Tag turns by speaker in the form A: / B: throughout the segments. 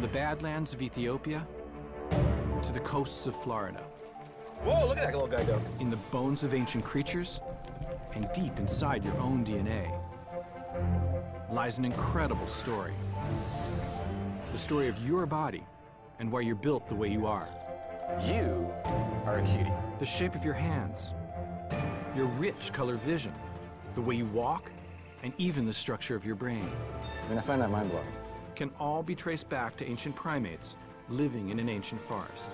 A: the badlands of Ethiopia to the coasts of Florida.
B: Whoa, look at that little guy go.
A: In the bones of ancient creatures and deep inside your own DNA lies an incredible story. The story of your body and why you're built the way you are.
B: You are a cutie.
A: The shape of your hands, your rich color vision, the way you walk, and even the structure of your brain.
B: I mean, I find that mind-blowing.
A: Can all be traced back to ancient primates living in an ancient forest.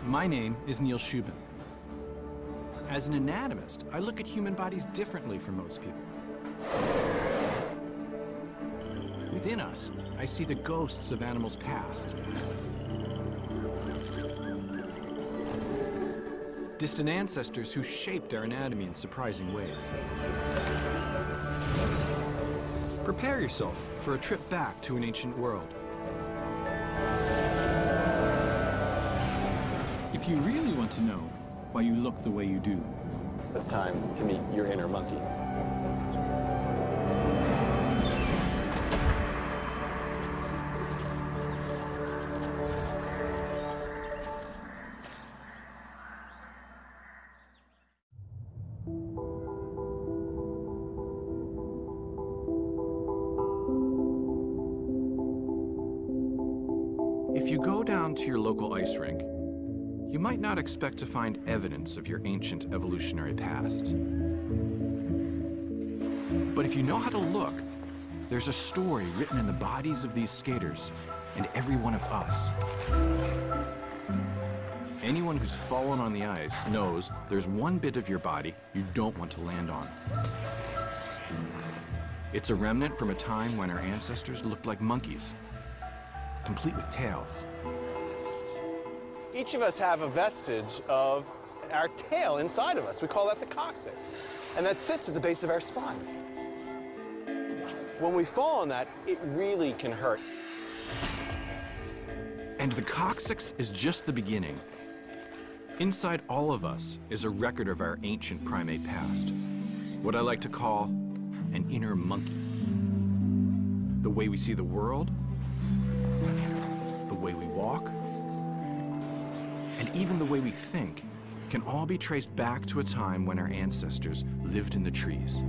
A: My name is Neil Shubin. As an anatomist, I look at human bodies differently from most people. Within us, I see the ghosts of animals past. Distant ancestors who shaped our anatomy in surprising ways. Prepare yourself for a trip back to an ancient world. If you really want to know why you look the way you do,
B: It's time to meet your inner monkey.
A: if you go down to your local ice rink, you might not expect to find evidence of your ancient evolutionary past. But if you know how to look, there's a story written in the bodies of these skaters and every one of us. Anyone who's fallen on the ice knows there's one bit of your body you don't want to land on. It's a remnant from a time when our ancestors looked like monkeys, complete with tails.
C: Each of us have a vestige of our tail inside of us. We call that the coccyx. And that sits at the base of our spine. When we fall on that, it really can hurt.
A: And the coccyx is just the beginning. Inside all of us is a record of our ancient primate past, what I like to call an inner monkey. The way we see the world, the way we walk, and even the way we think can all be traced back to a time when our ancestors lived in the trees.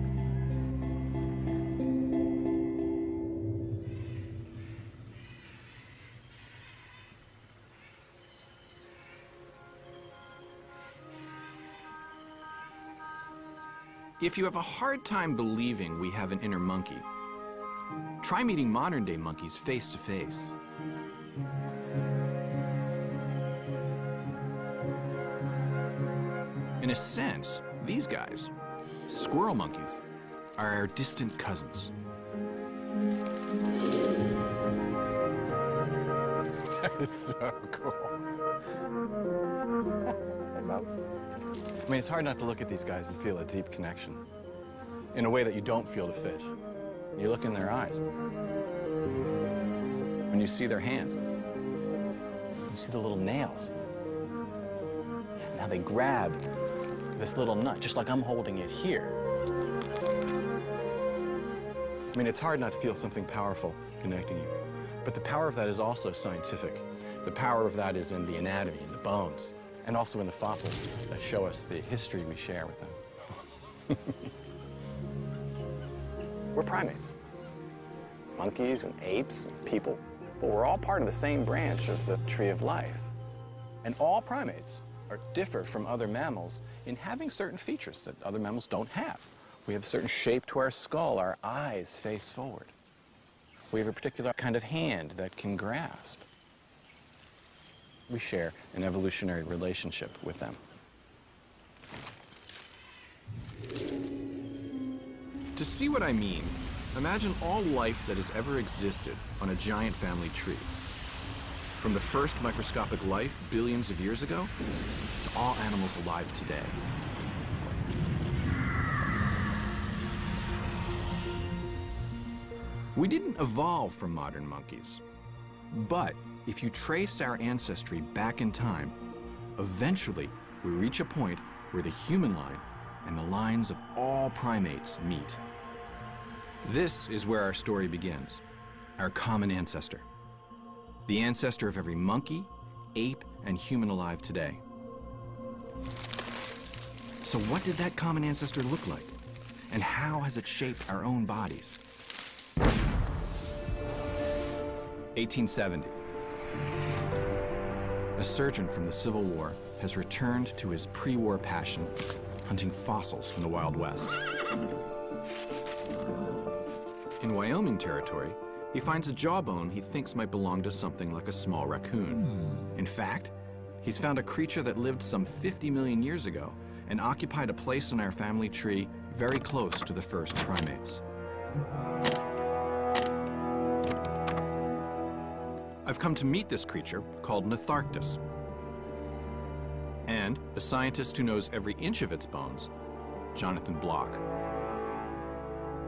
A: If you have a hard time believing we have an inner monkey, try meeting modern-day monkeys face to face. In a sense, these guys, squirrel monkeys, are our distant cousins.
C: That is so cool. I mean, it's hard not to look at these guys and feel a deep connection in a way that you don't feel to fish. You look in their eyes. When you see their hands, you see the little nails. Now they grab this little nut, just like I'm holding it here. I mean, it's hard not to feel something powerful connecting you. But the power of that is also scientific. The power of that is in the anatomy, in the bones, and also in the fossils that show us the history we share with them. We're primates. Monkeys and apes and people. But we're all part of the same branch of the tree of life. And all primates differ from other mammals in having certain features that other mammals don't have. We have a certain shape to our skull, our eyes face forward. We have a particular kind of hand that can grasp. We share an evolutionary relationship with them.
A: To see what I mean, imagine all life that has ever existed on a giant family tree. From the first microscopic life billions of years ago to all animals alive today. We didn't evolve from modern monkeys, but if you trace our ancestry back in time, eventually we reach a point where the human line and the lines of all primates meet. This is where our story begins, our common ancestor. The ancestor of every monkey, ape, and human alive today. So what did that common ancestor look like? And how has it shaped our own bodies? 1870. A surgeon from the Civil War has returned to his pre-war passion, hunting fossils in the Wild West. In Wyoming territory, he finds a jawbone he thinks might belong to something like a small raccoon. In fact, he's found a creature that lived some 50 million years ago and occupied a place in our family tree very close to the first primates. I've come to meet this creature called Nitharctus, and a scientist who knows every inch of its bones, Jonathan Block.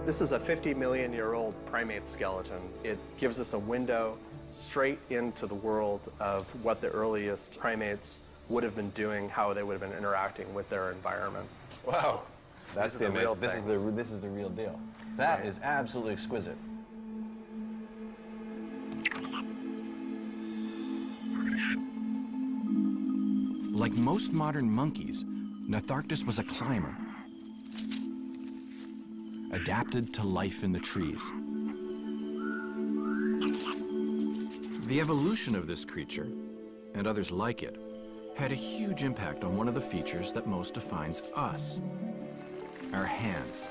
D: This is a 50-million-year-old primate skeleton. It gives us a window straight into the world of what the earliest primates would have been doing, how they would have been interacting with their environment.
B: Wow. That's the
D: real
B: amazing. This is the real deal. That is absolutely exquisite.
A: Like most modern monkeys, Nitharctus was a climber, adapted to life in the trees. The evolution of this creature, and others like it, had a huge impact on one of the features that most defines us, our hands.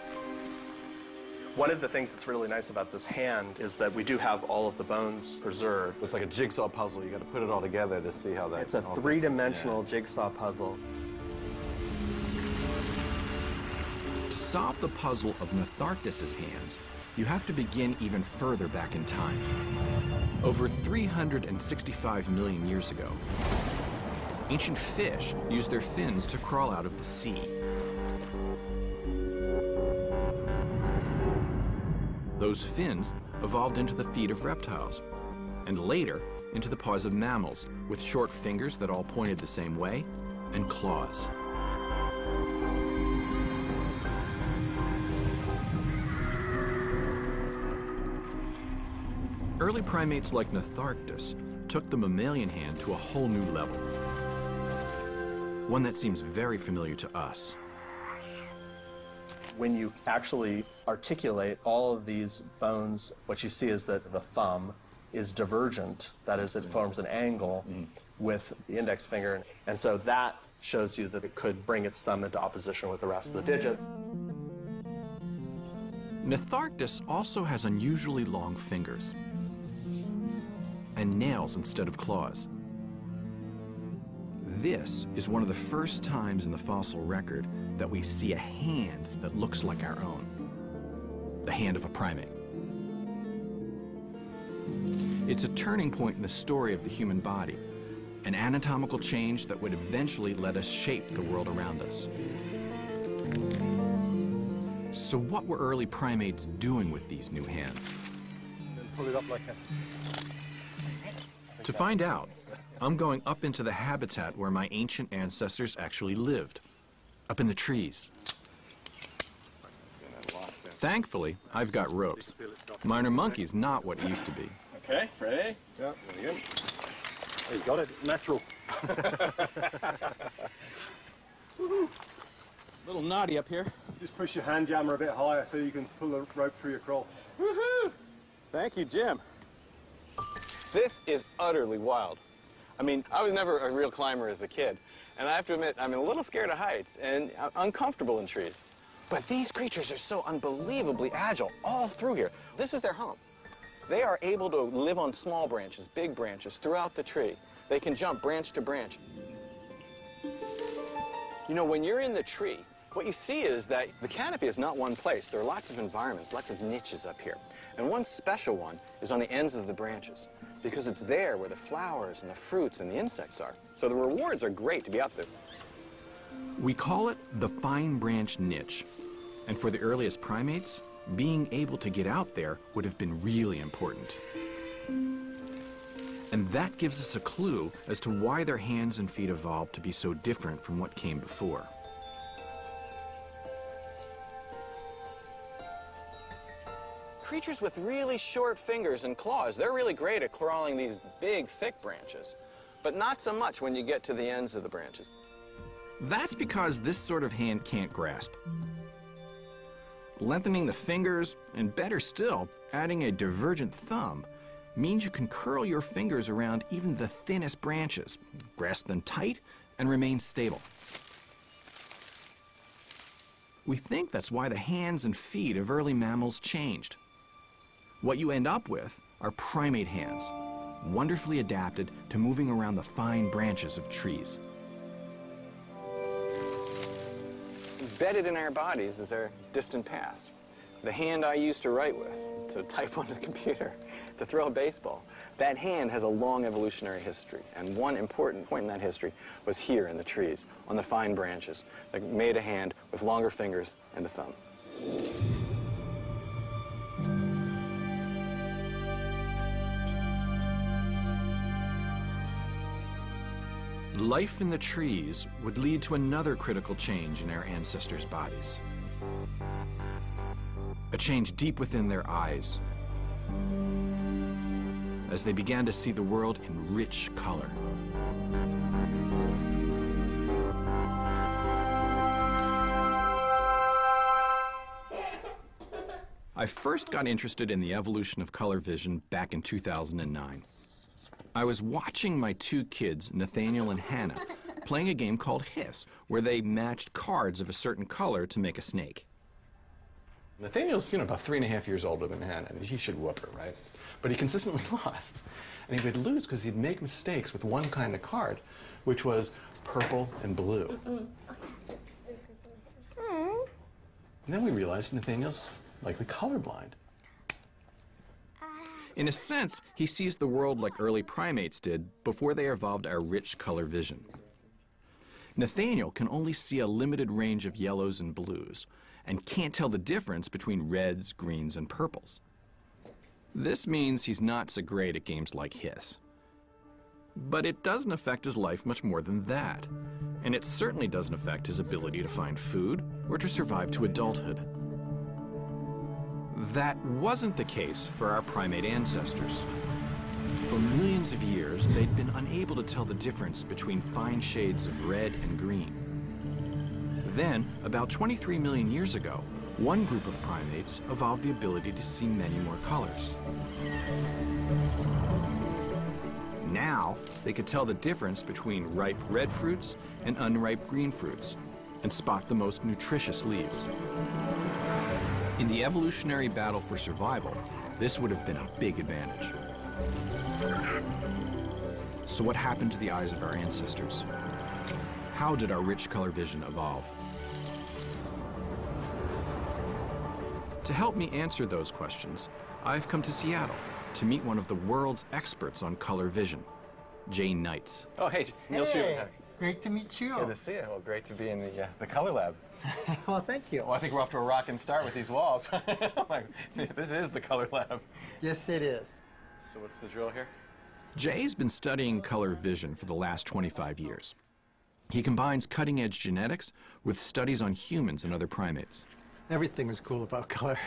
D: One of the things that's really nice about this hand is that we do have all of the bones preserved.
B: Looks like a jigsaw puzzle. You got to put it all together to see how that.
D: It's a
B: all fits.
D: three-dimensional jigsaw puzzle.
A: To solve the puzzle of Nitharctus's hands, you have to begin even further back in time. Over 365 million years ago, ancient fish used their fins to crawl out of the sea. Those fins evolved into the feet of reptiles, and later into the paws of mammals, with short fingers that all pointed the same way, and claws. Early primates like Nitharctus took the mammalian hand to a whole new level, one that seems very familiar to us.
D: When you actually articulate all of these bones, what you see is that the thumb is divergent. That is, it forms an angle with the index finger. And so that shows you that it could bring its thumb into opposition with the rest of the digits.
A: Nitharctus also has unusually long fingers and nails instead of claws. This is one of the first times in the fossil record that we see a hand that looks like our own, the hand of a primate. It's a turning point in the story of the human body, an anatomical change that would eventually let us shape the world around us. So what were early primates doing with these new hands?
D: Pull it up like
A: To find out, I'm going up into the habitat where my ancient ancestors actually lived, up in the trees. Thankfully, I've got ropes. Minor monkey's not what it used to be.
E: Okay, ready? Yeah, very good. He's got it, natural. Little naughty up here.
F: Just push your hand jammer a bit higher so you can pull the rope through your crawl.
E: Woohoo! Thank you, Jim.
C: This is utterly wild. I mean, I was never a real climber as a kid, and I have to admit, I'm a little scared of heights and uncomfortable in trees. But these creatures are so unbelievably agile all through here. This is their home. They are able to live on small branches, big branches, throughout the tree. They can jump branch to branch. You know, when you're in the tree, what you see is that the canopy is not one place. There are lots of environments, lots of niches up here. And one special one is on the ends of the branches, because it's there where the flowers and the fruits and the insects are. So the rewards are great to be out there.
A: We call it the fine branch niche. And for the earliest primates, being able to get out there would have been really important. And that gives us a clue as to why their hands and feet evolved to be so different from what came before.
C: creatures with really short fingers and claws, they're really great at crawling these big, thick branches, but not so much when you get to the ends of the branches.
A: That's because this sort of hand can't grasp. Lengthening the fingers, and better still, adding a divergent thumb, means you can curl your fingers around even the thinnest branches, grasp them tight, and remain stable. We think that's why the hands and feet of early mammals changed. What you end up with are primate hands, wonderfully adapted to moving around the fine branches of trees.
C: Embedded in our bodies is our distant past. The hand I used to write with, to type on the computer, to throw a baseball, that hand has a long evolutionary history. And one important point in that history was here in the trees, on the fine branches, that made a hand with longer fingers and a thumb.
A: Life in the trees would lead to another critical change in our ancestors' bodies. A change deep within their eyes, as they began to see the world in rich color. I first got interested in the evolution of color vision back in 2009. I was watching my two kids, Nathaniel and Hannah, playing a game called Hiss, where they matched cards of a certain color to make a snake.
C: Nathaniel's, about 3.5 years older than Hannah, and he should whoop her, right? But he consistently lost. And he would lose because he'd make mistakes with one kind of card, which was purple and blue. And then we realized Nathaniel's likely colorblind.
A: In a sense, he sees the world like early primates did before they evolved our rich color vision. Nathaniel can only see a limited range of yellows and blues, and can't tell the difference between reds, greens, and purples. This means he's not so great at games like Hiss. But it doesn't affect his life much more than that, and it certainly doesn't affect his ability to find food or to survive to adulthood. That wasn't the case for our primate ancestors. For millions of years, they'd been unable to tell the difference between fine shades of red and green. Then, about 23 million years ago, one group of primates evolved the ability to see many more colors. Now, they could tell the difference between ripe red fruits and unripe green fruits, and spot the most nutritious leaves. In the evolutionary battle for survival, this would have been a big advantage. So what happened to the eyes of our ancestors? How did our rich color vision evolve? To help me answer those questions, I've come to Seattle to meet one of the world's experts on color vision, Jane Knights.
C: Oh, hey, Neil Shubin.
G: Great to meet you.
C: Good to see you. Well, great to be in the color lab.
G: Well, thank you.
C: Well, I think we're off to a rocking start with these walls. This is the color lab.
G: Yes, it is.
C: So what's the drill here?
A: Jay's been studying color vision for the last 25 years. He combines cutting-edge genetics with studies on humans and other primates.
G: Everything is cool about color.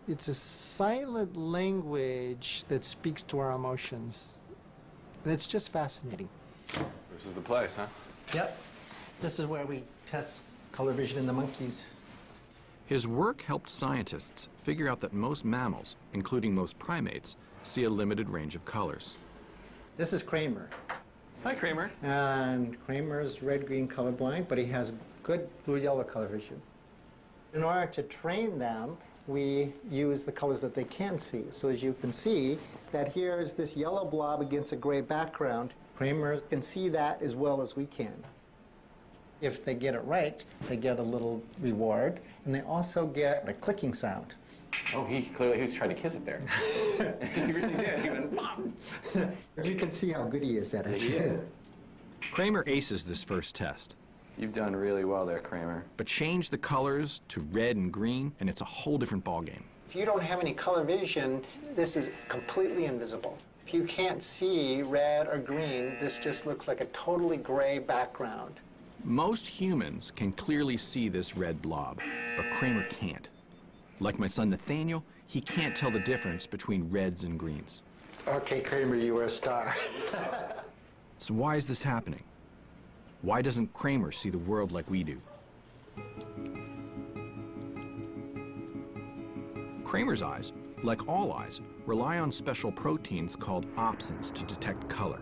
G: It's a silent language that speaks to our emotions. And it's just fascinating.
C: This is the place, huh?
G: Yep. This is where we test color vision in the monkeys.
A: His work helped scientists figure out that most mammals, including most primates, see a limited range of colors.
G: This is Kramer.
C: Hi, Kramer.
G: And Kramer's red-green colorblind, but he has good blue-yellow color vision. In order to train them, we use the colors that they can see. So as you can see, that here is this yellow blob against a gray background. Kramer can see that as well as we can. If they get it right, they get a little reward, and they also get a clicking sound.
C: Oh, he was trying to kiss it there. He really did. He went, Mom!
G: You can see how good he is at it.
C: He is.
A: Kramer aces this first test,
C: You've done really well there, Kramer.
A: but change the colors to red and green, and it's a whole different ballgame.
G: If you don't have any color vision, this is completely invisible. If you can't see red or green, this just looks like a totally gray background.
A: Most humans can clearly see this red blob, but Kramer can't. Like my son Nathaniel, he can't tell the difference between reds and greens.
G: Okay, Kramer, you were a star.
A: So why is this happening? Why doesn't Kramer see the world like we do? Kramer's eyes, like all eyes, rely on special proteins called opsins to detect color.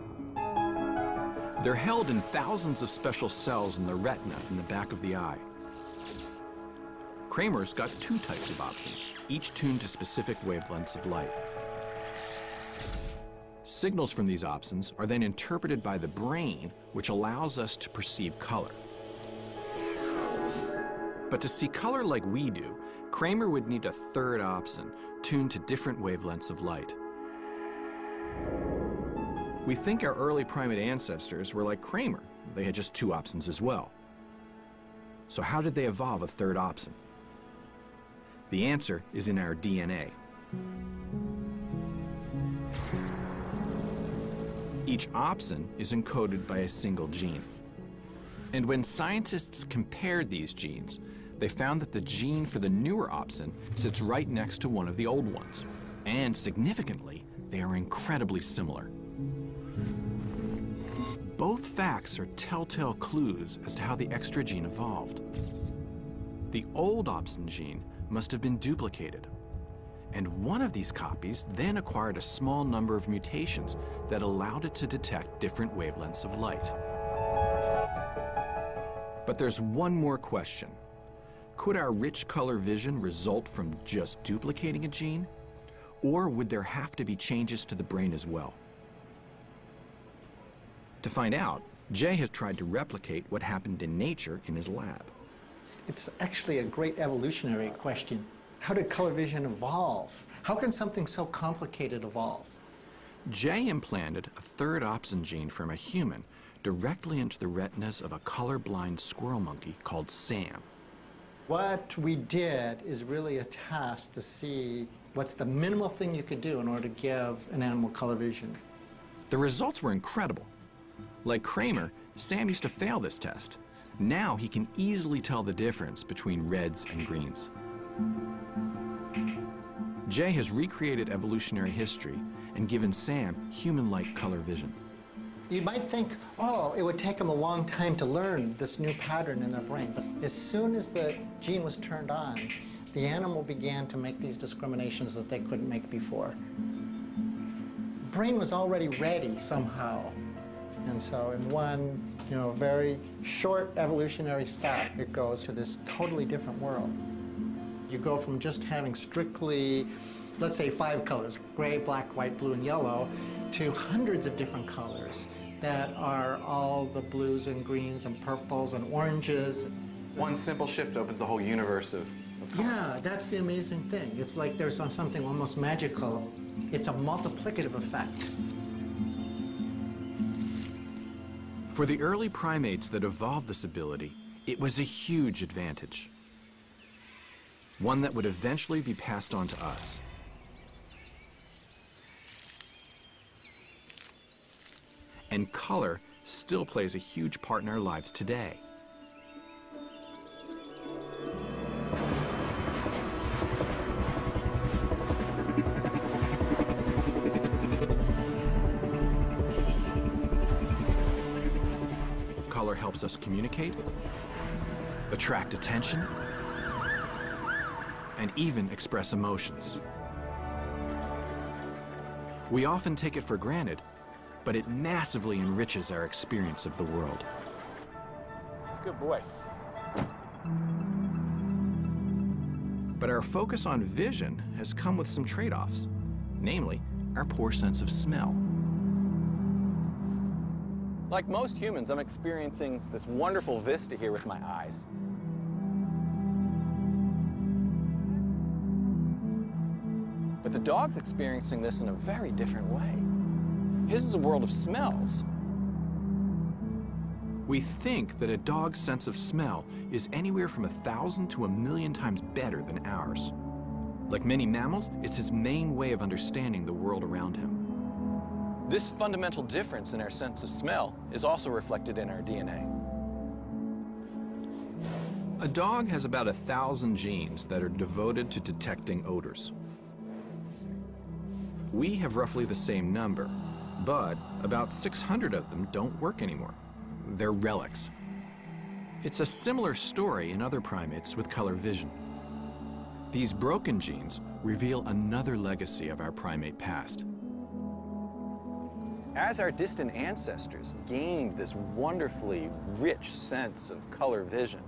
A: They're held in thousands of special cells in the retina in the back of the eye. Kramer's got two types of opsin, each tuned to specific wavelengths of light. Signals from these opsins are then interpreted by the brain, which allows us to perceive color. But to see color like we do, Kramer would need a third opsin, tuned to different wavelengths of light. We think our early primate ancestors were like Kramer. They had just two opsins as well. So how did they evolve a third opsin? The answer is in our DNA. Each opsin is encoded by a single gene. And when scientists compared these genes, they found that the gene for the newer opsin sits right next to one of the old ones. And significantly, they are incredibly similar. Both facts are telltale clues as to how the extra gene evolved. The old opsin gene must have been duplicated. And one of these copies then acquired a small number of mutations that allowed it to detect different wavelengths of light. But there's one more question. Could our rich color vision result from just duplicating a gene? Or would there have to be changes to the brain as well? To find out, Jay has tried to replicate what happened in nature in his lab.
G: It's actually a great evolutionary question. How did color vision evolve? How can something so complicated evolve?
A: Jay implanted a third opsin gene from a human directly into the retinas of a colorblind squirrel monkey called Sam.
G: What we did is really a test to see what's the minimal thing you could do in order to give an animal color vision.
A: The results were incredible. Like Kramer, Sam used to fail this test. Now he can easily tell the difference between reds and greens. Jay has recreated evolutionary history and given Sam human-like color vision.
G: You might think, oh, it would take them a long time to learn this new pattern in their brain. But as soon as the gene was turned on, the animal began to make these discriminations that they couldn't make before. The brain was already ready somehow. And so in one, very short evolutionary step, it goes to this totally different world. You go from just having strictly, let's say 5 colors, gray, black, white, blue, and yellow, to hundreds of different colors that are all the blues and greens and purples and oranges.
C: One simple shift opens the whole universe of color.
G: Yeah, that's the amazing thing. It's like there's something almost magical. It's a multiplicative effect.
A: For the early primates that evolved this ability, it was a huge advantage. One that would eventually be passed on to us. And color still plays a huge part in our lives today. Color helps us communicate, attract attention, and even express emotions. We often take it for granted, but it massively enriches our experience of the world.
C: Good boy.
A: But our focus on vision has come with some trade-offs, namely our poor sense of smell.
C: Like most humans, I'm experiencing this wonderful vista here with my eyes. But the dog's experiencing this in a very different way. His is a world of smells.
A: We think that a dog's sense of smell is anywhere from 1,000 to 1,000,000 times better than ours. Like many mammals, it's his main way of understanding the world around him.
C: This fundamental difference in our sense of smell is also reflected in our DNA.
A: A dog has about 1,000 genes that are devoted to detecting odors. We have roughly the same number, but about 600 of them don't work anymore. They're relics. It's a similar story in other primates with color vision. These broken genes reveal another legacy of our primate past.
C: As our distant ancestors gained this wonderfully rich sense of color vision,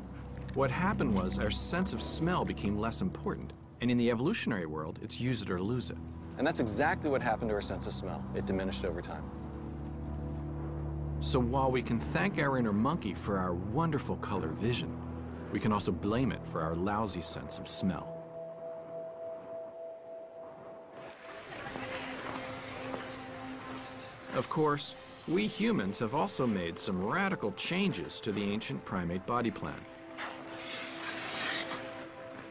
A: What happened was our sense of smell became less important, and in the evolutionary world, it's use it or lose it.
C: and that's exactly what happened to our sense of smell. It diminished over time.
A: So while we can thank our inner monkey for our wonderful color vision, we can also blame it for our lousy sense of smell. Of course, we humans have also made some radical changes to the ancient primate body plan.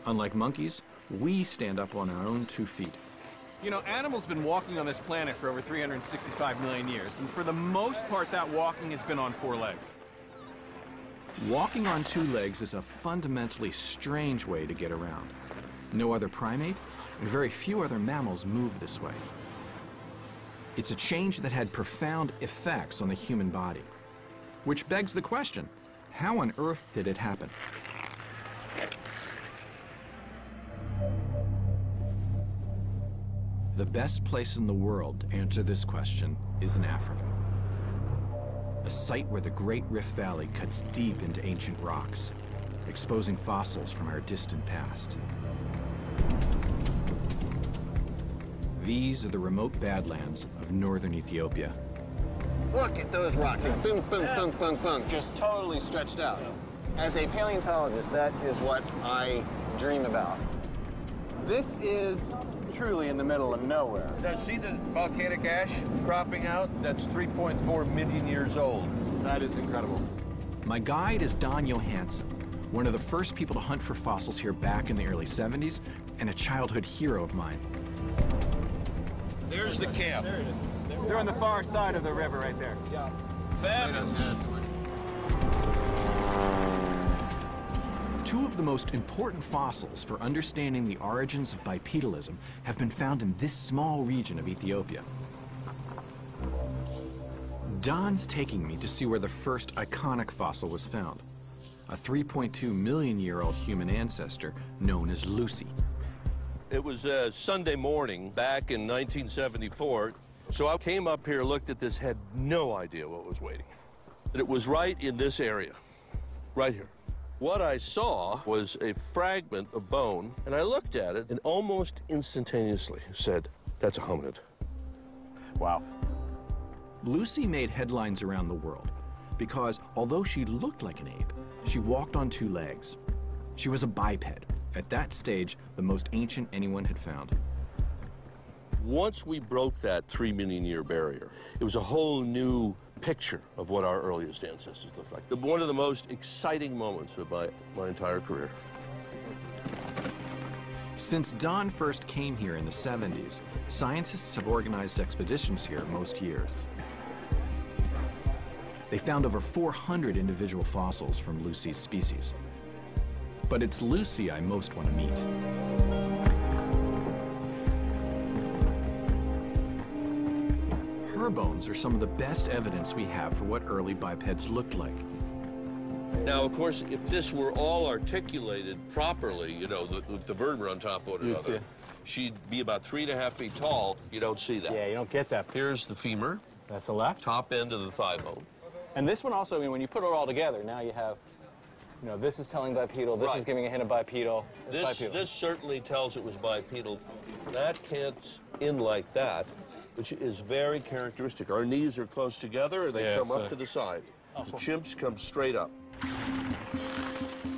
A: Unlike monkeys, we stand up on our own 2 feet.
H: You know, animals have been walking on this planet for over 365 million years, and for the most part, that walking has been on 4 legs.
A: Walking on 2 legs is a fundamentally strange way to get around. No other primate and very few other mammals move this way. It's a change that had profound effects on the human body. Which begs the question, how on earth did it happen? The best place in the world to answer this question is in Africa. A site where the Great Rift Valley cuts deep into ancient rocks, exposing fossils from our distant past. These are the remote badlands of northern Ethiopia.
C: Look at those rocks. Boom, boom, boom, boom, boom. Just totally stretched out. As a paleontologist, that is what I dream about. This is truly in the middle of nowhere.
I: Now, see the volcanic ash cropping out? That's 3.4 million years old.
H: That is incredible.
A: My guide is Don Johansson, one of the first people to hunt for fossils here back in the early 70s, and a childhood hero of mine.
I: There's the camp.
H: There it is. They're on the far side of the river right there.
I: Yeah. Fabulous.
A: 2 of the most important fossils for understanding the origins of bipedalism have been found in this small region of Ethiopia. Don's taking me to see where the first iconic fossil was found, a 3.2 million year old human ancestor known as Lucy.
I: It was a Sunday morning back in 1974. So I came up here, looked at this, had no idea what was waiting. It was right in this area, right here. What I saw was a fragment of bone, and I looked at it and almost instantaneously said, that's a hominid.
C: Wow.
A: Lucy made headlines around the world because although she looked like an ape, she walked on 2 legs. She was a biped, at that stage, the most ancient anyone had found.
I: Once we broke that 3 million year barrier, it was a whole new picture of what our earliest ancestors looked like. One of the most exciting moments of my entire career.
A: Since Don first came here in the 70s, scientists have organized expeditions here most years. They found over 400 individual fossils from Lucy's species. But it's Lucy I most want to meet. Her bones are some of the best evidence we have for what early bipeds looked like.
I: Now, of course, if this were all articulated properly, you know, the vertebra on top of another, she'd be about 3.5 feet tall. You don't see that.
C: Yeah, you don't get that.
I: Here's the femur,
C: That's the left.
I: top end of the thigh bone.
C: And this one also, I mean, when you put it all together, now you have, you know, this is telling bipedal, this is giving a hint of bipedal.
I: This certainly tells it was bipedal. That can't in like that, which is very characteristic. Our knees are close together, and they come up to the side. The chimps come straight up.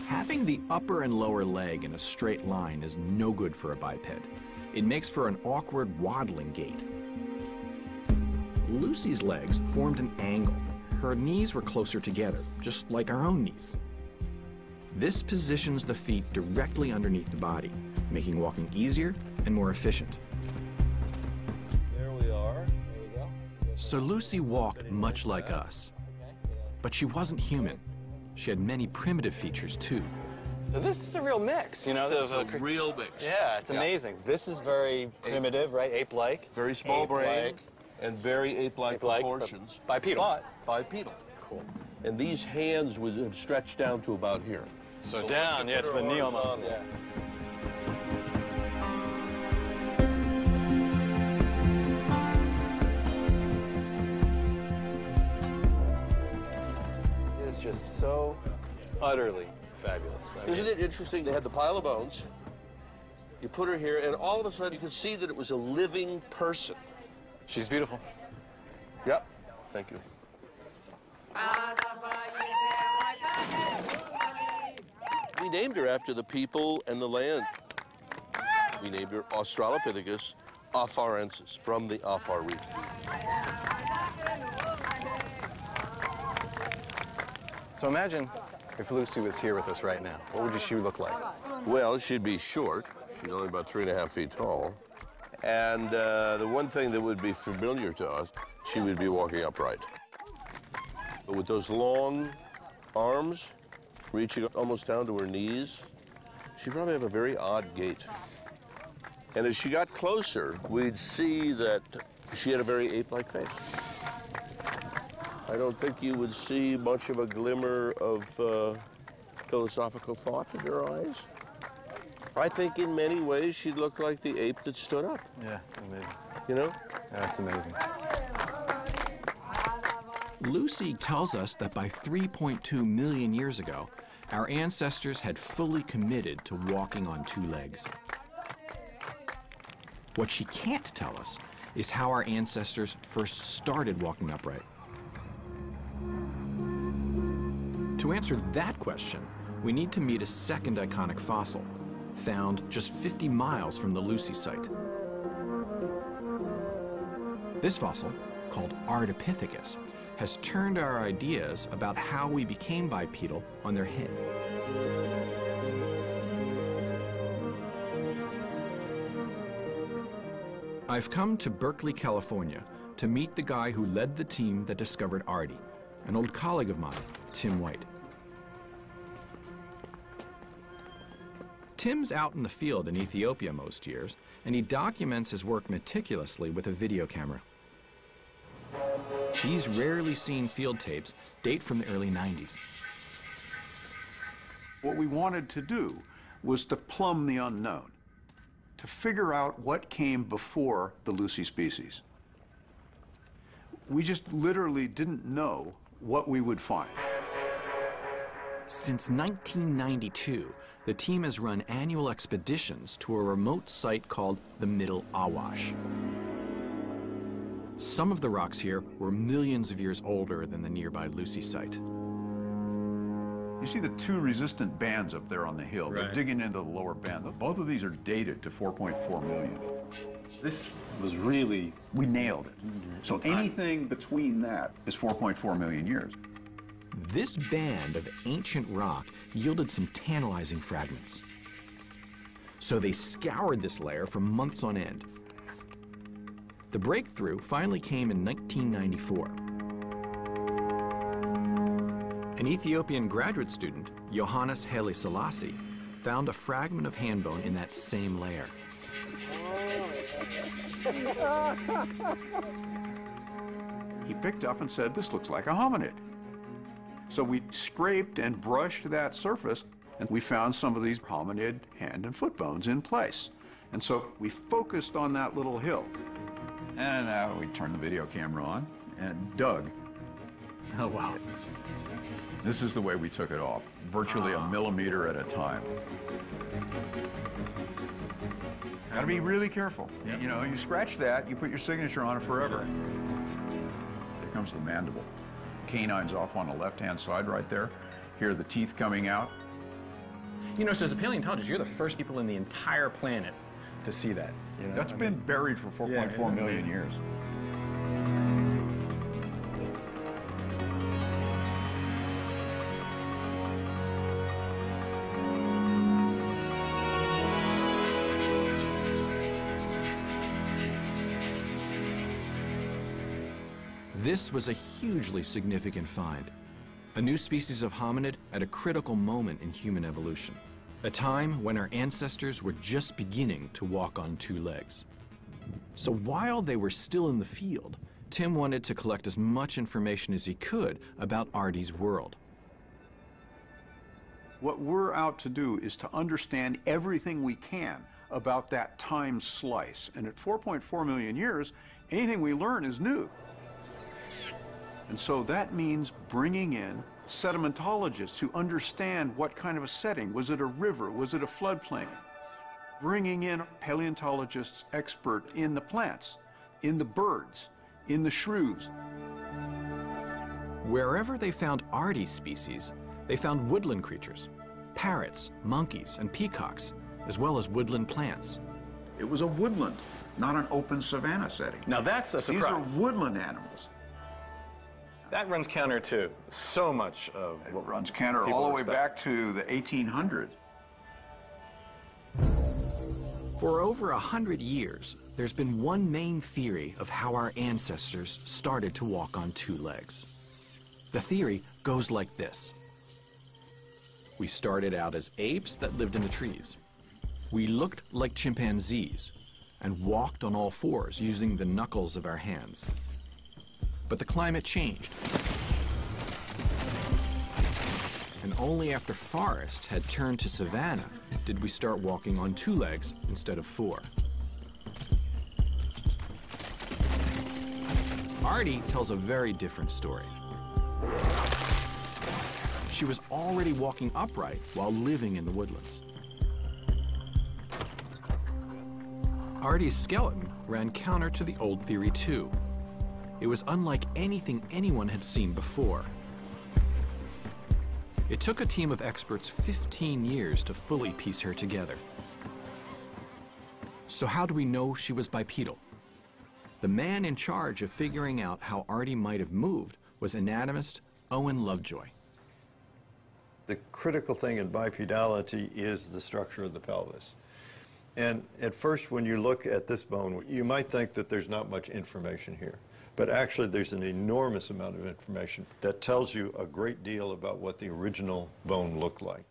A: Having the upper and lower leg in a straight line is no good for a biped. It makes for an awkward waddling gait. Lucy's legs formed an angle. Her knees were closer together, just like our own knees. This positions the feet directly underneath the body, making walking easier and more efficient.
I: There we are. There we go.
A: So Lucy walked much like us. But she wasn't human. She had many primitive features too.
C: So this is a real mix, you know?
I: It's a real mix.
C: Yeah, it's amazing. This is very primitive, right? Ape-like.
I: Very small brain and very ape-like proportions.
C: Bipedal.
I: But bipedal. Cool. And these hands would have stretched down to about here.
C: So down, yeah, it's the neomorph. Yeah. It's just so utterly fabulous. I mean,
I: Isn't it interesting? They had the pile of bones. You put her here, and all of a sudden you could see that it was a living person.
C: she's beautiful.
I: Yep. Thank you. We named her after the people and the land. We named her Australopithecus afarensis, from the Afar region.
C: So imagine if Lucy was here with us right now. What would she look like?
I: Well, she'd be short. She's only about 3.5 feet tall. And the one thing that would be familiar to us, she would be walking upright. But with those long arms, reaching almost down to her knees, she'd probably have a very odd gait. And as she got closer, we'd see that she had a very ape-like face. I don't think you would see much of a glimmer of philosophical thought in her eyes. I think in many ways she'd look like the ape that stood up.
C: Yeah, amazing.
I: You know?
C: That's amazing.
A: Lucy tells us that by 3.2 million years ago, our ancestors had fully committed to walking on two legs. What she can't tell us is how our ancestors first started walking upright. To answer that question, we need to meet a second iconic fossil, found just 50 miles from the Lucy site. This fossil, called Ardipithecus, has turned our ideas about how we became bipedal on their head. I've come to Berkeley, California, to meet the guy who led the team that discovered Ardi, an old colleague of mine, Tim White. Tim's out in the field in Ethiopia most years, and he documents his work meticulously with a video camera. These rarely seen field tapes date from the early 90s.
J: What we wanted to do was to plumb the unknown, to figure out what came before the Lucy species. We just literally didn't know what we would find.
A: Since 1992, the team has run annual expeditions to a remote site called the Middle Awash. Some of the rocks here were millions of years older than the nearby Lucy site.
J: You see the two resistant bands up there on the hill. They're digging into the lower band. Both of these are dated to 4.4 million.
E: This was really...
J: We nailed it. So anything between that is 4.4 million years.
A: This band of ancient rock yielded some tantalizing fragments. So they scoured this layer for months on end. The breakthrough finally came in 1994. An Ethiopian graduate student, Johannes Haile Selassie, found a fragment of hand bone in that same layer.
J: He picked up and said, "This looks like a hominid." So we scraped and brushed that surface, and we found some of these hominid hand and foot bones in place. And so we focused on that little hill. And now we turned the video camera on and dug.
A: Oh, wow.
J: This is the way we took it off, virtually a millimeter at a time. Gotta be really careful. You know, you scratch that, you put your signature on it forever. Here comes the mandible. Canine's off on the left-hand side right there. Here are the teeth coming out.
C: You know, so as a paleontologist, you're the first people in the entire planet to see that. You know?
J: That's been buried for 4.4 million years.
A: This was a hugely significant find, a new species of hominid at a critical moment in human evolution. a time when our ancestors were just beginning to walk on two legs. So while they were still in the field, Tim wanted to collect as much information as he could about Artie's world.
J: What we're out to do is to understand everything we can about that time slice. And at 4.4 million years, anything we learn is new. And so that means bringing in sedimentologists who understand what kind of a setting. Was it a river? Was it a floodplain? Bringing in paleontologists expert in the plants, in the birds, in the shrews.
A: Wherever they found Artie's species, they found woodland creatures, parrots, monkeys, and peacocks, as well as woodland plants.
J: It was a woodland, not an open savanna setting.
C: Now that's a surprise.
J: These are woodland animals.
C: That runs counter to so much of what
J: Runs counter
C: people
J: all the way
C: expect.
J: back to the 1800s.
A: For over 100 years, there's been one main theory of how our ancestors started to walk on two legs. The theory goes like this. We started out as apes that lived in the trees. We looked like chimpanzees and walked on all fours using the knuckles of our hands. But the climate changed. And only after forest had turned to savanna did we start walking on two legs instead of four. Artie tells a very different story. She was already walking upright while living in the woodlands. Artie's skeleton ran counter to the old theory too. It was unlike anything anyone had seen before. It took a team of experts 15 years to fully piece her together. So how do we know she was bipedal? The man in charge of figuring out how Artie might have moved was anatomist Owen Lovejoy.
K: The critical thing in bipedality is the structure of the pelvis. And at first, when you look at this bone, you might think that there's not much information here. But actually, there's an enormous amount of information that tells you a great deal about what the original bone looked like.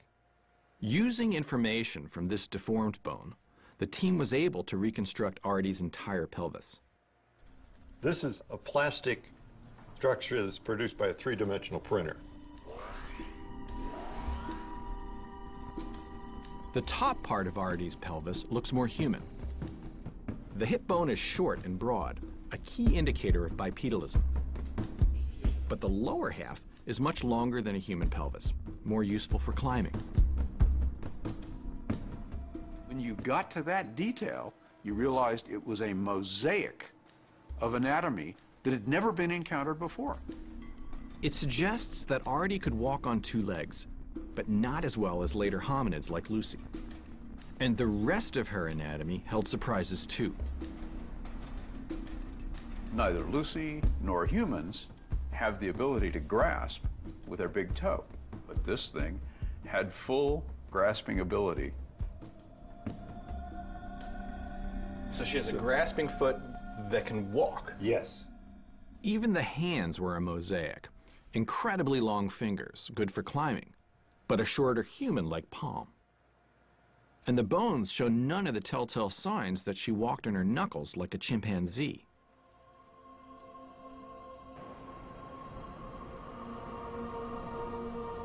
A: Using information from this deformed bone, the team was able to reconstruct Artie's entire pelvis.
K: This is a plastic structure that's produced by a three-dimensional printer.
A: The top part of Artie's pelvis looks more human. The hip bone is short and broad, a key indicator of bipedalism. But the lower half is much longer than a human pelvis, more useful for climbing.
J: When you got to that detail, you realized it was a mosaic of anatomy that had never been encountered before.
A: It suggests that Artie could walk on two legs, but not as well as later hominids like Lucy. And the rest of her anatomy held surprises too.
J: Neither Lucy nor humans have the ability to grasp with their big toe, but this thing had full grasping ability.
C: So she has a grasping foot that can walk.
K: Yes.
A: Even the hands were a mosaic. Incredibly long fingers, good for climbing, but a shorter human-like palm. And the bones show none of the telltale signs that she walked on her knuckles like a chimpanzee.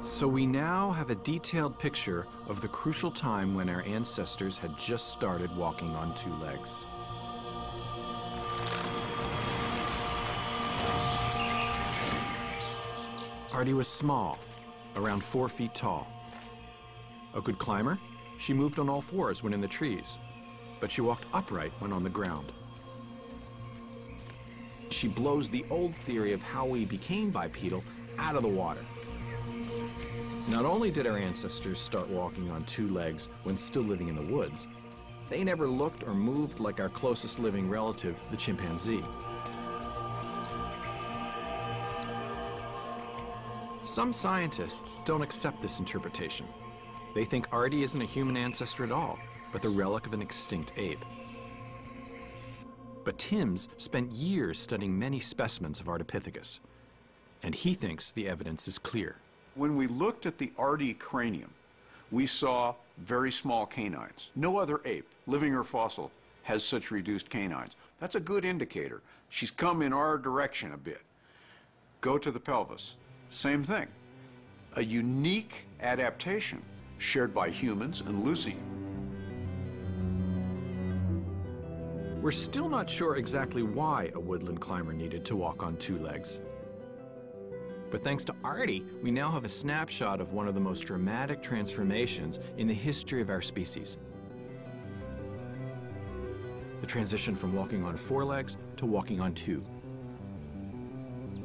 A: So we now have a detailed picture of the crucial time when our ancestors had just started walking on two legs. Artie was small, around 4 feet tall. A good climber, she moved on all fours when in the trees, but she walked upright when on the ground. She blows the old theory of how we became bipedal out of the water. Not only did our ancestors start walking on two legs when still living in the woods, they never looked or moved like our closest living relative, the chimpanzee. Some scientists don't accept this interpretation. They think Artie isn't a human ancestor at all, but the relic of an extinct ape. But Timms spent years studying many specimens of Ardipithecus, and he thinks the evidence is clear.
J: When we looked at the Artie cranium, we saw very small canines. No other ape, living or fossil, has such reduced canines. That's a good indicator. She's come in our direction a bit. Go to the pelvis. Same thing. A unique adaptation shared by humans and Lucy.
A: We're still not sure exactly why a woodland climber needed to walk on two legs. But thanks to Artie, we now have a snapshot of one of the most dramatic transformations in the history of our species. The transition from walking on four legs to walking on two.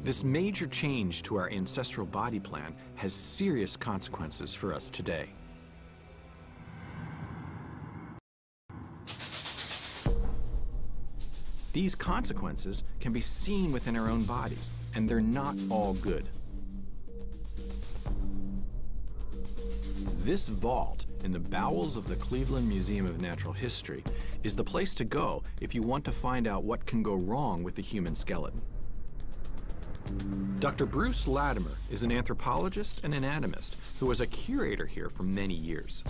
A: This major change to our ancestral body plan has serious consequences for us today. These consequences can be seen within our own bodies, and they're not all good. This vault in the bowels of the Cleveland Museum of Natural History is the place to go if you want to find out what can go wrong with the human skeleton. Dr. Bruce Latimer is an anthropologist and anatomist who was a curator here for many years.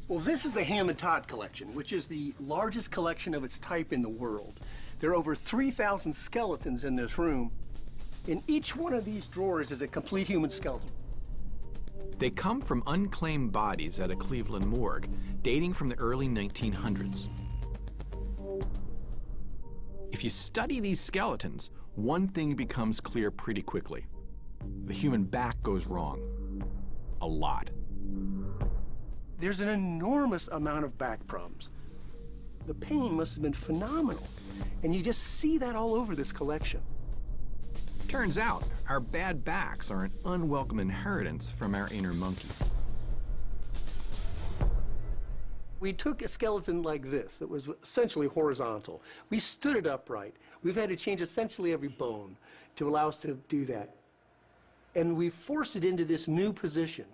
L: Well, this is the Ham and Todd collection, which is the largest collection of its type in the world. There are over 3,000 skeletons in this room. In each one of these drawers is a complete human skeleton.
A: They come from unclaimed bodies at a Cleveland morgue dating from the early 1900s. If you study these skeletons, one thing becomes clear pretty quickly. The human back goes wrong. A lot.
L: There's an enormous amount of back problems. The pain must have been phenomenal, and you just see that all over this collection.
A: Turns out, our bad backs are an unwelcome inheritance from our inner monkey.
L: We took a skeleton like this that was essentially horizontal. We stood it upright. We've had to change essentially every bone to allow us to do that. And we forced it into this new position.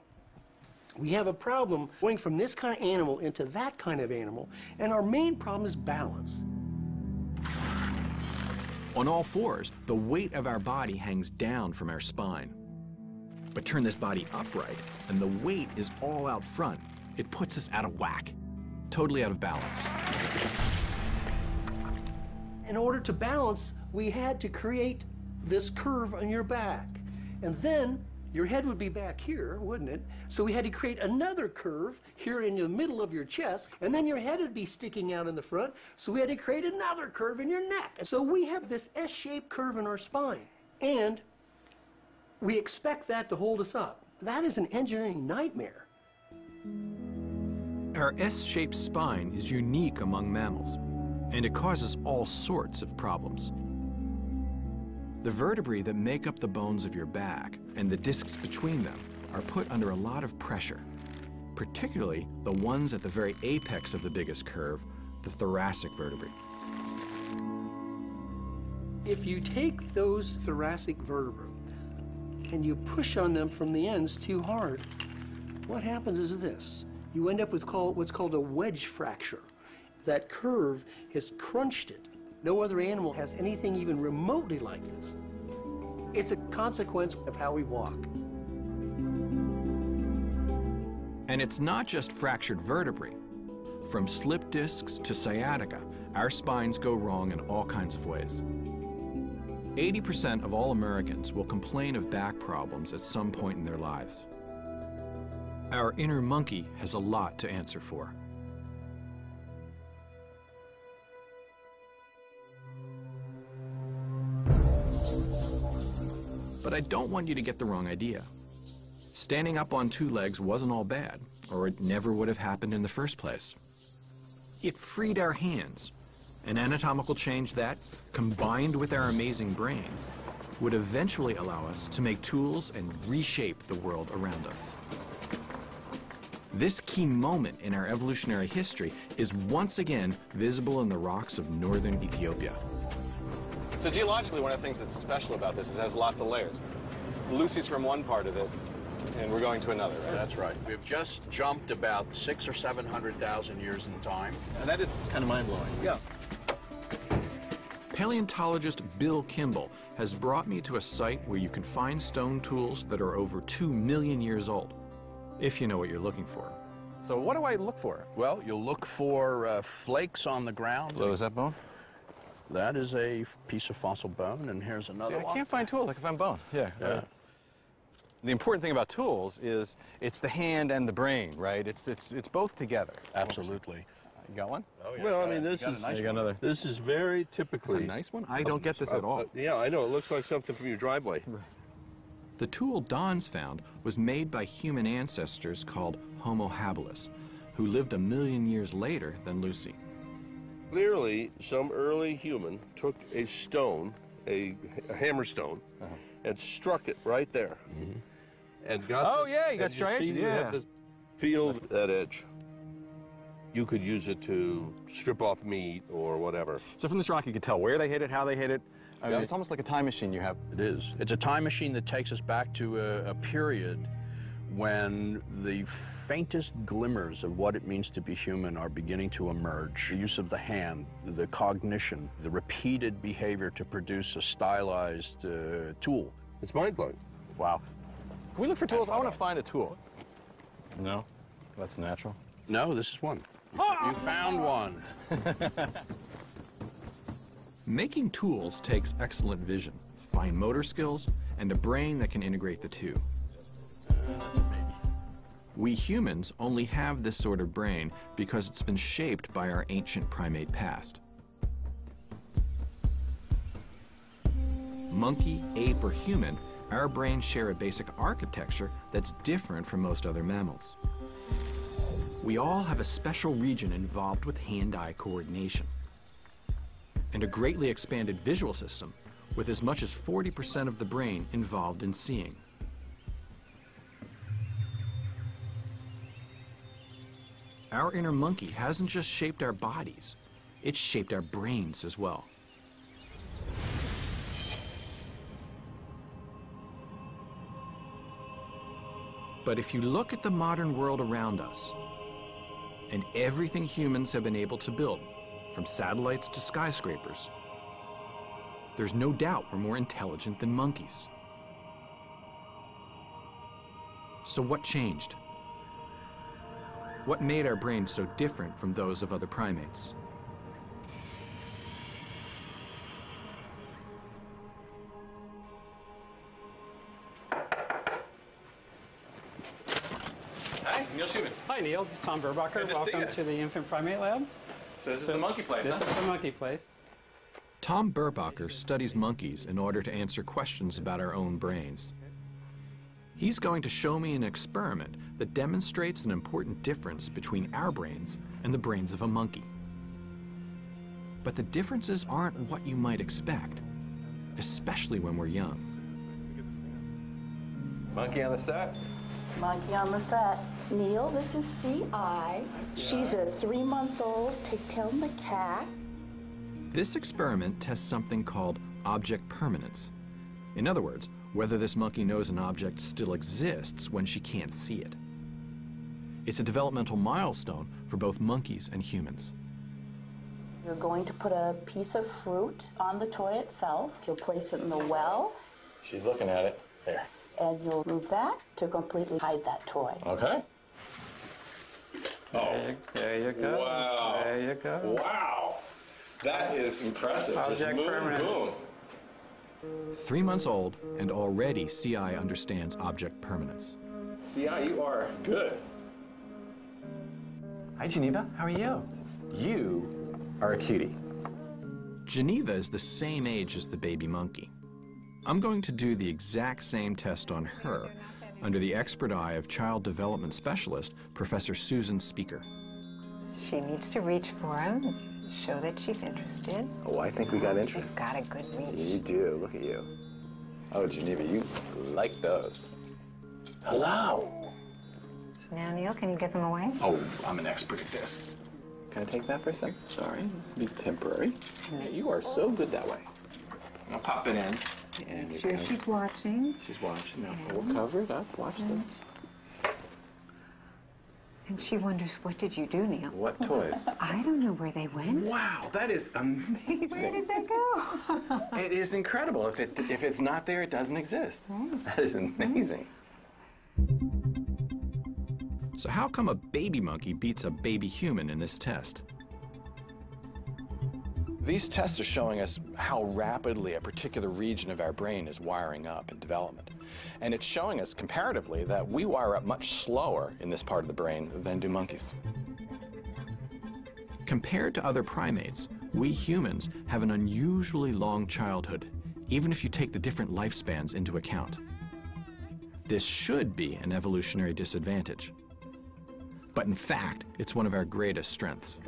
L: We have a problem going from this kind of animal into that kind of animal, and our main problem is balance.
A: On all fours, the weight of our body hangs down from our spine. But turn this body upright, and the weight is all out front. It puts us out of whack, totally out of balance.
L: In order to balance, we had to create this curve on your back. And then your head would be back here, wouldn't it? So we had to create another curve here in the middle of your chest, and then your head would be sticking out in the front, so we had to create another curve in your neck. And so we have this S-shaped curve in our spine, and we expect that to hold us up. That is an engineering nightmare.
A: Our S-shaped spine is unique among mammals, and it causes all sorts of problems. The vertebrae that make up the bones of your back and the discs between them are put under a lot of pressure, particularly the ones at the very apex of the biggest curve, the thoracic vertebrae.
L: If you take those thoracic vertebrae and you push on them from the ends too hard, what happens is this. You end up with what's called a wedge fracture. That curve has crunched it. No other animal has anything even remotely like this. It's a consequence of how we walk.
A: And it's not just fractured vertebrae. From slip discs to sciatica, our spines go wrong in all kinds of ways. 80% of all Americans will complain of back problems at some point in their lives. Our inner monkey has a lot to answer for. But I don't want you to get the wrong idea. Standing up on two legs wasn't all bad, or it never would have happened in the first place. It freed our hands, an anatomical change that, combined with our amazing brains, would eventually allow us to make tools and reshape the world around us. This key moment in our evolutionary history is once again visible in the rocks of northern Ethiopia.
C: So geologically, one of the things that's special about this is it has lots of layers. Lucy's from one part of it, and we're going to another, right?
M: That's right. We've just jumped about 600,000 or 700,000 years in time.
C: And that is kind of mind-blowing.
L: Yeah.
A: Paleontologist Bill Kimball has brought me to a site where you can find stone tools that are over 2 million years old. if you know what you're looking for.
C: So what do I look for?
M: Well, you'll look for flakes on the ground.
C: Oh, is that bone?
M: That is a piece of fossil bone, and here's another
C: See, I
M: one.
C: can't find tools like if I'm bone. Yeah. The important thing about tools is it's the hand and the brain, right? It's both together.
M: Absolutely.
C: You got one?
M: Oh, yeah.
I: Well, I mean, this is
C: Nice another.
I: this is very typically
C: a nice one. I don't get this at all.
I: Yeah, I know. It looks like something from your driveway.
A: The tool Don's found was made by human ancestors called Homo habilis, who lived 1 million years later than Lucy.
I: Clearly, some early human took a stone, a hammer stone, and struck it right there. And got
C: Oh,
I: this,
C: yeah, you got
I: and
C: striations,
I: see, you have to feel that edge. You could use it to strip off meat or whatever.
C: So from this rock, you could tell where they hit it, how they hit it. I mean,
M: Yeah.
C: it's almost like a time machine you have.
M: It is. It's a time machine that takes us back to a period when the faintest glimmers of what it means to be human are beginning to emerge. The use of the hand, the cognition, the repeated behavior to produce a stylized tool.
I: It's mind-blowing.
C: Wow. Can we look for tools? I want to find a tool. No? That's natural.
M: No, this is one. You found one.
A: Making tools takes excellent vision, fine motor skills, and a brain that can integrate the two. We humans only have this sort of brain because it's been shaped by our ancient primate past. Monkey, ape, or human, our brains share a basic architecture that's different from most other mammals. We all have a special region involved with hand-eye coordination, and a greatly expanded visual system with as much as 40% of the brain involved in seeing. Our inner monkey hasn't just shaped our bodies, it's shaped our brains as well. But if you look at the modern world around us, and everything humans have been able to build, from satellites to skyscrapers, there's no doubt we're more intelligent than monkeys. So what changed? What made our brains so different from those of other primates?
C: Hi, Neil Shubin.
N: Hi, Neil. It's Tom Burbacher.
C: Good to see
N: Welcome
C: you.
N: to the Infant Primate Lab.
C: So this is the monkey place,
N: This
C: huh?
N: is the monkey place.
A: Tom Burbacher studies monkeys in order to answer questions about our own brains. He's going to show me an experiment that demonstrates an important difference between our brains and the brains of a monkey. But the differences aren't what you might expect, especially when we're young.
C: Monkey on the set.
O: Monkey on the set. Neil, this is C.I. She's a 3-month-old pigtailed macaque.
A: This experiment tests something called object permanence. In other words, whether this monkey knows an object still exists when she can't see it. It's a developmental milestone for both monkeys and humans.
O: You're going to put a piece of fruit on the toy itself. You'll place it in the well,
C: She's looking at it. There.
O: and you'll move that to completely hide that toy.
C: Okay.
N: There you go.
C: Wow.
N: There you go.
C: Wow. That is impressive. Just
N: Object
C: boom,
N: permanence.
C: boom.
A: 3 months old, and already CI understands object permanence.
C: C.I., you are good. Hi, Geneva. How are you? You are a cutie.
A: Geneva is the same age as the baby monkey. I'm going to do the exact same test on her under the expert eye of child development specialist, Professor Susan Speaker.
P: She needs to reach for him and show that she's interested.
C: Oh, I think we got
P: She's
C: interest.
P: got a good reach.
C: You do. Look at you. Oh, Geneva, you like those. Hello.
P: Now, Neil, can you get them away?
C: Oh, I'm an expert at this. Can I take that for a sec? Sorry, be temporary. Yeah, you are so good that way. I'll pop it in. And
P: Sure, she's watching.
C: She's watching. Now, we'll cover it up. Watch this.
P: And she wonders, what did you do, Neil?
C: What toys?
P: I don't know where they went.
C: Wow, that is amazing.
P: Where did they go?
C: It is incredible. If it's not there, it doesn't exist.
P: Right.
C: That is amazing.
A: So how come a baby monkey beats a baby human in this test?
C: These tests are showing us how rapidly a particular region of our brain is wiring up in development. And it's showing us comparatively that we wire up much slower in this part of the brain than do monkeys.
A: Compared to other primates, we humans have an unusually long childhood, even if you take the different lifespans into account. This should be an evolutionary disadvantage. But in fact, it's one of our greatest strengths.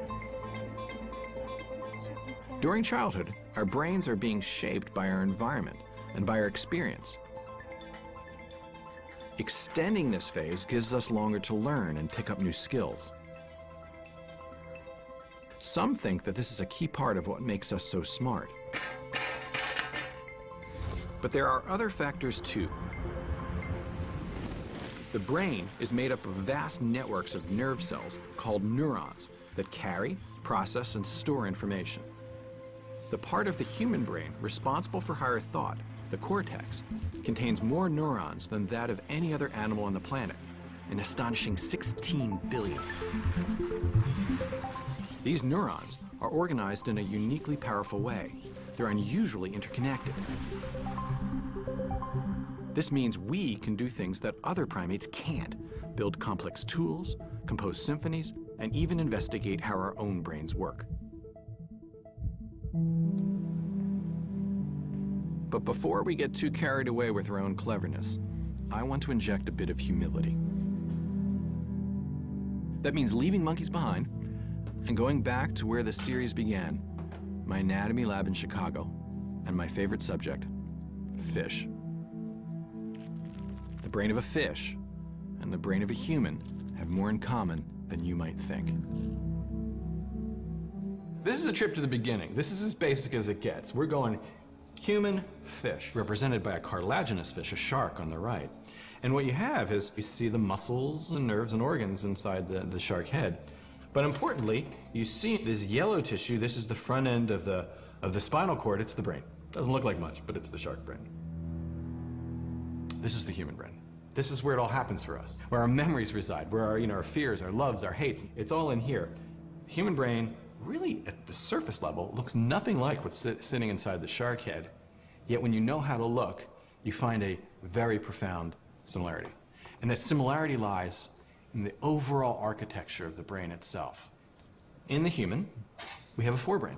A: During childhood, our brains are being shaped by our environment and by our experience. Extending this phase gives us longer to learn and pick up new skills. Some think that this is a key part of what makes us so smart. But there are other factors too. The brain is made up of vast networks of nerve cells called neurons that carry, process, and store information. The part of the human brain responsible for higher thought, the cortex, contains more neurons than that of any other animal on the planet, an astonishing 16 billion. These neurons are organized in a uniquely powerful way. They're unusually interconnected. This means we can do things that other primates can't: build complex tools, compose symphonies, and even investigate how our own brains work. But before we get too carried away with our own cleverness, I want to inject a bit of humility. That means leaving monkeys behind and going back to where the series began, my anatomy lab in Chicago, and my favorite subject, fish. The brain of a fish and the brain of a human have more in common than you might think.
H: This is a trip to the beginning. This is as basic as it gets. We're going human, fish, represented by a cartilaginous fish, a shark on the right. And what you have is, you see the muscles and nerves and organs inside the shark head. But importantly, you see this yellow tissue. This is the front end of the spinal cord. It's the brain. Doesn't look like much, but it's the shark brain. This is the human brain. This is where it all happens for us, where our memories reside, where our fears, our loves, our hates. It's all in here. The human brain, really at the surface level, looks nothing like what's sitting inside the shark head. Yet when you know how to look, you find a very profound similarity. And that similarity lies in the overall architecture of the brain itself. In the human, we have a forebrain.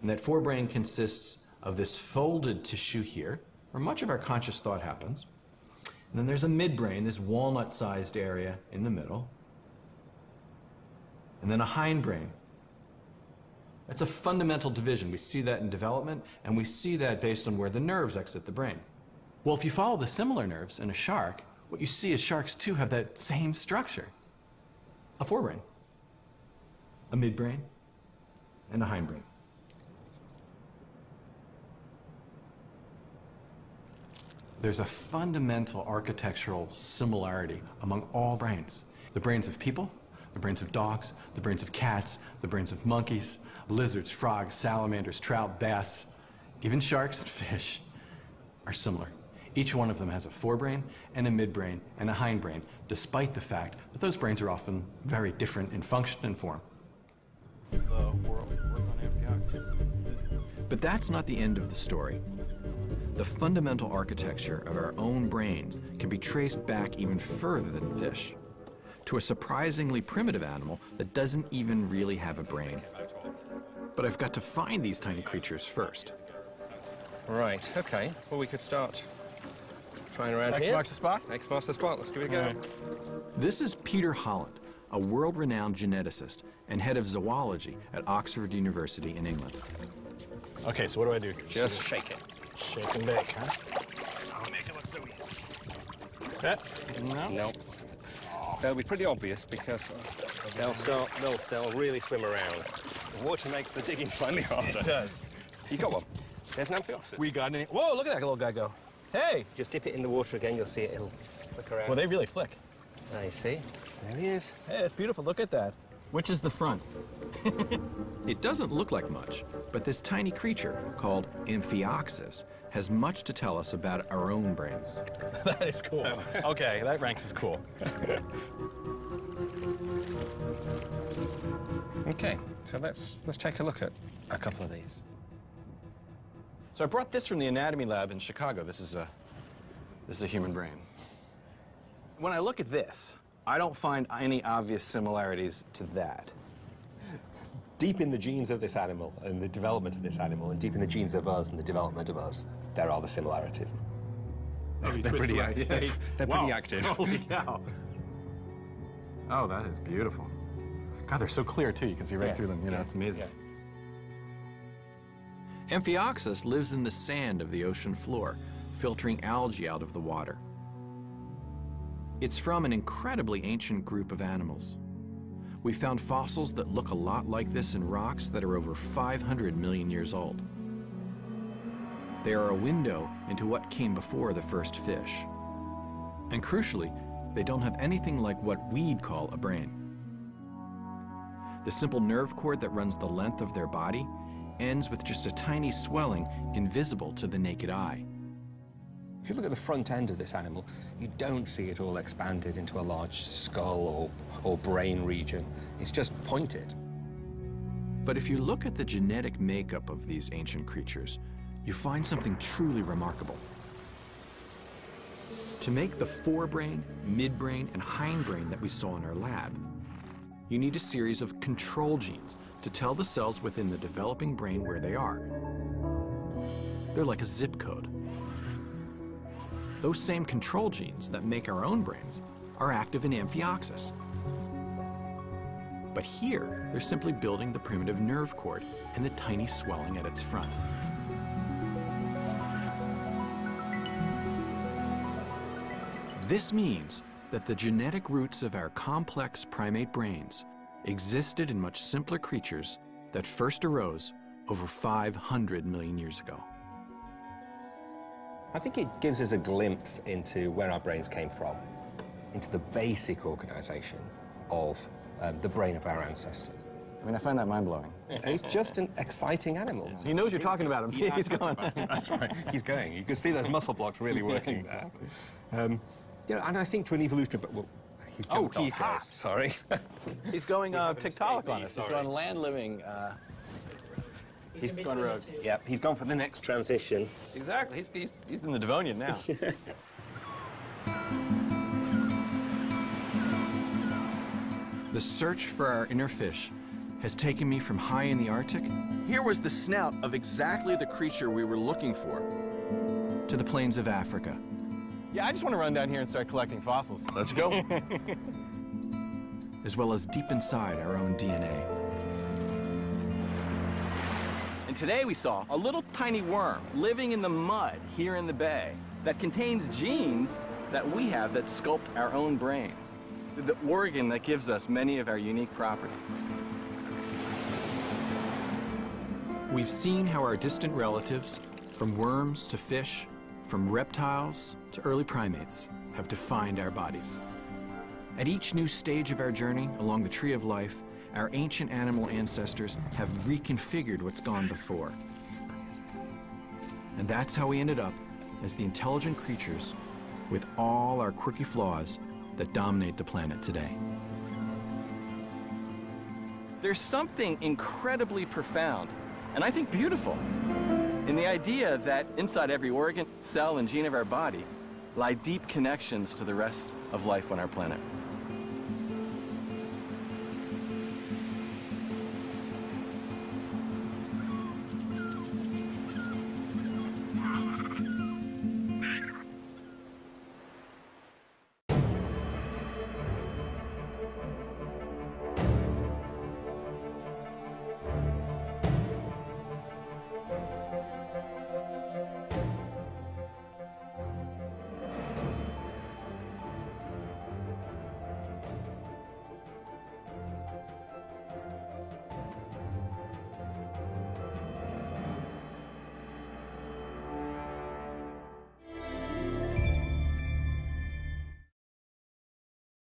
H: And that forebrain consists of this folded tissue here, where much of our conscious thought happens. And then there's a midbrain, this walnut-sized area in the middle. And then a hindbrain. That's a fundamental division. We see that in development, and we see that based on where the nerves exit the brain. Well, if you follow the similar nerves in a shark, what you see is sharks too have that same structure. A forebrain, a midbrain, and a hindbrain. There's a fundamental architectural similarity among all brains. The brains of people, the brains of dogs, the brains of cats, the brains of monkeys, lizards, frogs, salamanders, trout, bass, even sharks and fish are similar. Each one of them has a forebrain and a midbrain and a hindbrain, despite the fact that those brains are often very different in function and form. But that's not the end of the story. The fundamental architecture of our own brains can be traced back even further than fish, to a surprisingly primitive animal that doesn't even really have a brain. But I've got to find these tiny creatures first.
E: Right, okay. Well, we could start trying around
H: X
E: here.
H: marks the spot?
E: X marks the spot. Let's give it a go.
H: Right.
A: This is Peter Holland, a world-renowned geneticist and head of zoology at Oxford University in England.
H: Okay, so what do I do?
E: Just shake it.
H: Shake and bake, huh? I'll make it look so easy. That? No?
E: No. They'll be pretty obvious because they'll really swim around. The water makes the digging slightly harder.
H: It does.
E: You got one. There's an amphioxus.
H: We got any? Whoa, look at that little guy go. Hey!
E: Just dip it in the water again, you'll see it'll flick around.
H: Well, they really flick.
E: There you see. There he is.
H: Hey, that's beautiful. Look at that. Which is the front?
A: It doesn't look like much, but this tiny creature, called amphioxus, has much to tell us about our own brains.
H: That is cool. Okay, that ranks as cool. Okay, so let's take a look at a couple of these.
A: So I brought this from the anatomy lab in Chicago. This is a human brain. When I look at this, I don't find any obvious similarities to that.
E: Deep in the genes of this animal and the development of this animal, and deep in the genes of us and the development of us, there are the similarities. They're pretty active. They're pretty active.
A: Holy cow. Oh, that is beautiful. God, they're so clear, too. You can see right through them. You know, it's amazing. Amphioxus lives in the sand of the ocean floor, filtering algae out of the water. It's from an incredibly ancient group of animals. We found fossils that look a lot like this in rocks that are over 500 million years old. They are a window into what came before the first fish. And crucially, they don't have anything like what we'd call a brain. The simple nerve cord that runs the length of their body ends with just a tiny swelling invisible to the naked eye.
E: If you look at the front end of this animal, you don't see it all expanded into a large skull or brain region. It's just pointed.
A: But if you look at the genetic makeup of these ancient creatures, you find something truly remarkable. To make the forebrain, midbrain, and hindbrain that we saw in our lab, you need a series of control genes to tell the cells within the developing brain where they are. They're like a zip code. Those same control genes that make our own brains are active in Amphioxus. But here, they're simply building the primitive nerve cord and the tiny swelling at its front. This means that the genetic roots of our complex primate brains existed in much simpler creatures that first arose over 500 million years ago.
E: I think it gives us a glimpse into where our brains came from, into the basic organization of the brain of our ancestors.
C: I mean, I find that mind-blowing.
E: He's just an exciting animal.
C: He knows you're talking about him.
E: Yeah,
C: He's going.
E: That's right. He's going. You can see those muscle blocks really working there. You know, and I think to an evolutionary, but well, he's jumped off, guys. Sorry.
C: He's going Tiktaalik on us. He's going land-living.
E: He's gone rogue. Yeah, he's gone for the next transition.
C: Exactly. He's in the Devonian now.
A: The search for our inner fish has taken me from high in the Arctic. Here was the snout of exactly the creature we were looking for, to the plains of Africa.
C: Yeah, I just want to run down here and start collecting fossils.
I: Let's go.
A: As well as deep inside our own DNA.
C: And today we saw a little tiny worm living in the mud here in the bay that contains genes that we have that sculpt our own brains. The organ that gives us many of our unique properties.
A: We've seen how our distant relatives, from worms to fish, from reptiles to early primates, have defined our bodies. At each new stage of our journey along the tree of life, our ancient animal ancestors have reconfigured what's gone before. And that's how we ended up as the intelligent creatures with all our quirky flaws that dominate the planet today.
C: There's something incredibly profound, and I think beautiful, in the idea that inside every organ, cell, and gene of our body lie deep connections to the rest of life on our planet.